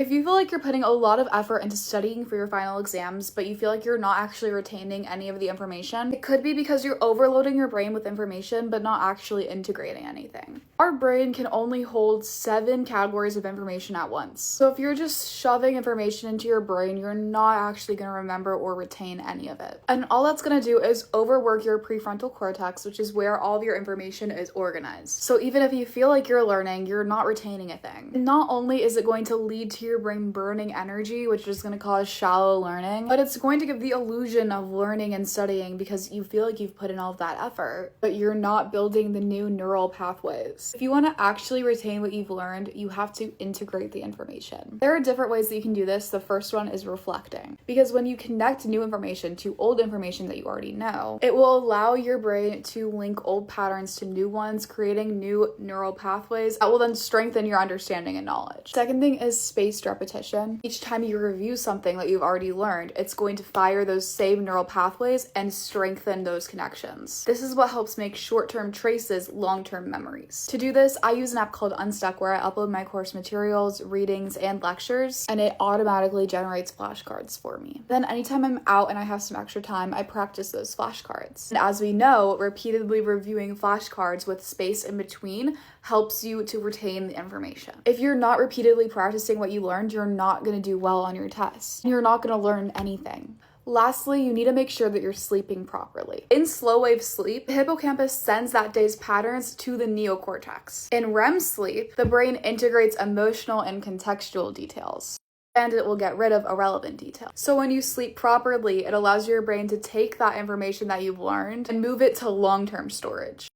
If you feel like you're putting a lot of effort into studying for your final exams, but you feel like you're not actually retaining any of the information, it could be because you're overloading your brain with information, but not actually integrating anything. Our brain can only hold 7 categories of information at once. So if you're just shoving information into your brain, you're not actually going to remember or retain any of it. And all that's going to do is overwork your prefrontal cortex, which is where all of your information is organized. So even if you feel like you're learning, you're not retaining a thing. And not only is it going to lead to your brain burning energy, which is going to cause shallow learning, but it's going to give the illusion of learning and studying because you feel like you've put in all of that effort, but you're not building the new neural pathways. If you want to actually retain what you've learned, you have to integrate the information. There are different ways that you can do this. The first one is reflecting, because when you connect new information to old information that you already know, it will allow your brain to link old patterns to new ones, creating new neural pathways that will then strengthen your understanding and knowledge. Second thing is spaced repetition. Each time you review something that you've already learned, it's going to fire those same neural pathways and strengthen those connections. This is what helps make short-term traces long-term memories. To do this, I use an app called Unstuck where I upload my course materials, readings, and lectures, and it automatically generates flashcards for me. Then anytime I'm out and I have some extra time, I practice those flashcards. And as we know, repeatedly reviewing flashcards with space in between helps you to retain the information. If you're not repeatedly practicing what you learned, you're not going to do well on your tests. You're not going to learn anything. Lastly, you need to make sure that you're sleeping properly. In slow wave sleep, the hippocampus sends that day's patterns to the neocortex. In REM sleep, the brain integrates emotional and contextual details, and it will get rid of irrelevant details. So when you sleep properly, it allows your brain to take that information that you've learned and move it to long-term storage.